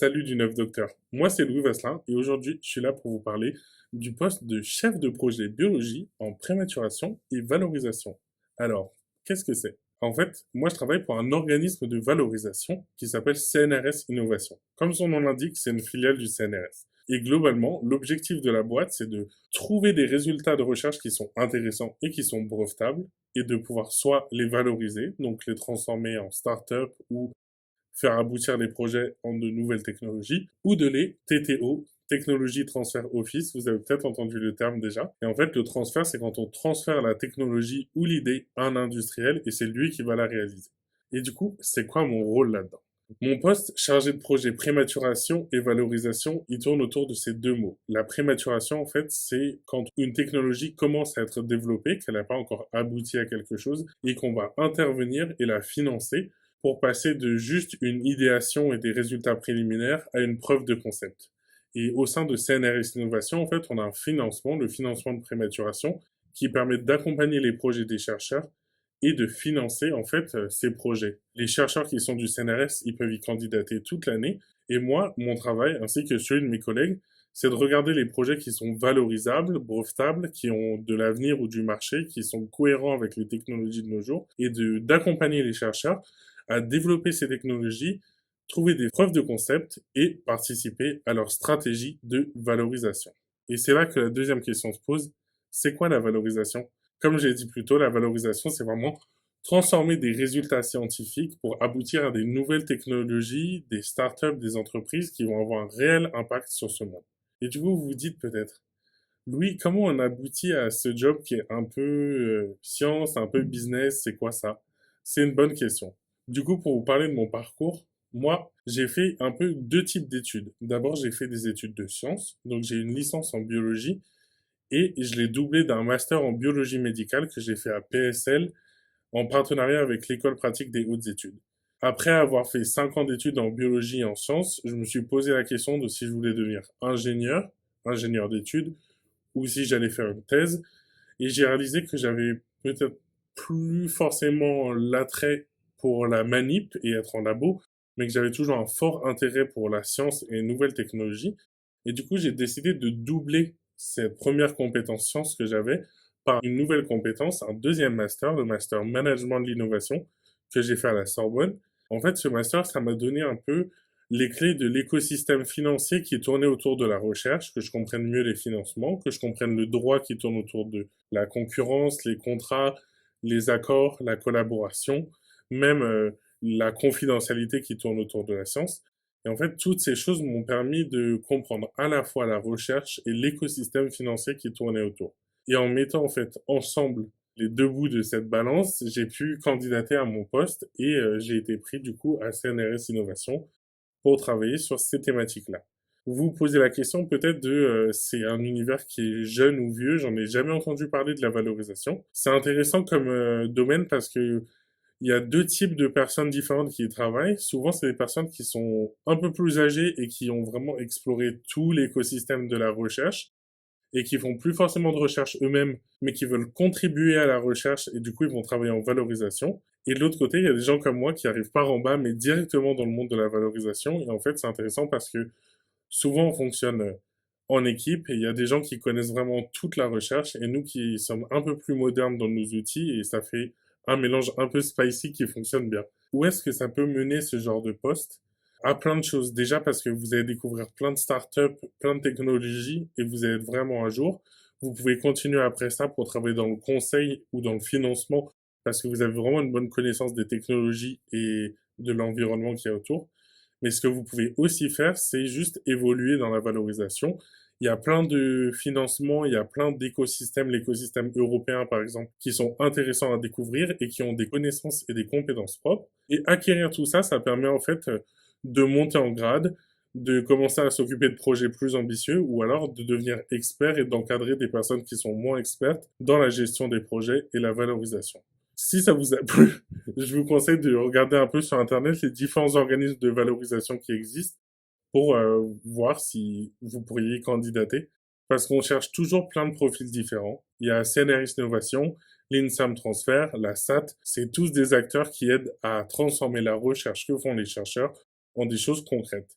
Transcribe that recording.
Salut du 9 docteur. Moi, c'est Louis Vasselin et aujourd'hui, je suis là pour vous parler du poste de chef de projet biologie en prématuration et valorisation. Alors, qu'est-ce que c'est? En fait, moi, je travaille pour un organisme de valorisation qui s'appelle CNRS Innovation. Comme son nom l'indique, c'est une filiale du CNRS. Et globalement, l'objectif de la boîte, c'est de trouver des résultats de recherche qui sont intéressants et qui sont brevetables et de pouvoir soit les valoriser, donc les transformer en start-up ou faire aboutir les projets en de nouvelles technologies, ou de les TTO, Technology Transfer Office, vous avez peut-être entendu le terme déjà. Et en fait, le transfert, c'est quand on transfère la technologie ou l'idée à un industriel et c'est lui qui va la réaliser. Et du coup, c'est quoi mon rôle là-dedans? Mon poste chargé de projet prématuration et valorisation, il tourne autour de ces deux mots. La prématuration, en fait, c'est quand une technologie commence à être développée, qu'elle n'a pas encore abouti à quelque chose, et qu'on va intervenir et la financer pour passer de juste une idéation et des résultats préliminaires à une preuve de concept. Et au sein de CNRS Innovation, en fait, on a un financement, le financement de prématuration, qui permet d'accompagner les projets des chercheurs et de financer en fait ces projets. Les chercheurs qui sont du CNRS, ils peuvent y candidater toute l'année. Et moi, mon travail, ainsi que celui de mes collègues, c'est de regarder les projets qui sont valorisables, brevetables, qui ont de l'avenir ou du marché, qui sont cohérents avec les technologies de nos jours, et d'accompagner les chercheurs à développer ces technologies, trouver des preuves de concept et participer à leur stratégie de valorisation. Et c'est là que la deuxième question se pose, c'est quoi la valorisation? Comme j'ai dit plus tôt, la valorisation, c'est vraiment transformer des résultats scientifiques pour aboutir à des nouvelles technologies, des startups, des entreprises qui vont avoir un réel impact sur ce monde. Et du coup, vous vous dites peut-être, Louis, comment on aboutit à ce job qui est un peu science, un peu business, c'est quoi ça? C'est une bonne question. Du coup, pour vous parler de mon parcours, moi, j'ai fait un peu deux types d'études. D'abord, j'ai fait des études de sciences, donc j'ai une licence en biologie et je l'ai doublé d'un master en biologie médicale que j'ai fait à PSL en partenariat avec l'école pratique des hautes études. Après avoir fait 5 ans d'études en biologie et en sciences, je me suis posé la question de si je voulais devenir ingénieur d'études, ou si j'allais faire une thèse. Et j'ai réalisé que j'avais peut-être plus forcément l'attrait pour la manip et être en labo, mais que j'avais toujours un fort intérêt pour la science et les nouvelles technologies. Et du coup, j'ai décidé de doubler cette première compétence science que j'avais par une nouvelle compétence, un deuxième master, le master management de l'innovation, que j'ai fait à la Sorbonne. En fait, ce master, ça m'a donné un peu les clés de l'écosystème financier qui tournait autour de la recherche, que je comprenne mieux les financements, que je comprenne le droit qui tourne autour de la concurrence, les contrats, les accords, la collaboration, même la confidentialité qui tourne autour de la science. Et en fait, toutes ces choses m'ont permis de comprendre à la fois la recherche et l'écosystème financier qui tournait autour. Et en mettant en fait ensemble les deux bouts de cette balance, j'ai pu candidater à mon poste et j'ai été pris du coup à CNRS Innovation pour travailler sur ces thématiques-là. Vous vous posez la question peut-être de c'est un univers qui est jeune ou vieux, j'en ai jamais entendu parler de la valorisation. C'est intéressant comme domaine parce que il y a deux types de personnes différentes qui y travaillent. Souvent, c'est des personnes qui sont un peu plus âgées et qui ont vraiment exploré tout l'écosystème de la recherche et qui font plus forcément de recherche eux-mêmes, mais qui veulent contribuer à la recherche et du coup ils vont travailler en valorisation. Et de l'autre côté, il y a des gens comme moi qui arrivent par en bas, mais directement dans le monde de la valorisation. Et en fait, c'est intéressant parce que souvent on fonctionne en équipe et il y a des gens qui connaissent vraiment toute la recherche et nous qui sommes un peu plus modernes dans nos outils et ça fait un mélange un peu spicy qui fonctionne bien. Où est-ce que ça peut mener ce genre de poste? À plein de choses. Déjà parce que vous allez découvrir plein de startups, plein de technologies et vous allez être vraiment à jour. Vous pouvez continuer après ça pour travailler dans le conseil ou dans le financement parce que vous avez vraiment une bonne connaissance des technologies et de l'environnement qui est autour. Mais ce que vous pouvez aussi faire, c'est juste évoluer dans la valorisation. Il y a plein de financements, il y a plein d'écosystèmes, l'écosystème européen par exemple, qui sont intéressants à découvrir et qui ont des connaissances et des compétences propres. Et acquérir tout ça, ça permet en fait de monter en grade, de commencer à s'occuper de projets plus ambitieux ou alors de devenir expert et d'encadrer des personnes qui sont moins expertes dans la gestion des projets et la valorisation. Si ça vous a plu, je vous conseille de regarder un peu sur Internet les différents organismes de valorisation qui existent pour voir si vous pourriez candidater. Parce qu'on cherche toujours plein de profils différents. Il y a CNRS Innovation, l'INSAM Transfer, la SAT. C'est tous des acteurs qui aident à transformer la recherche que font les chercheurs en des choses concrètes.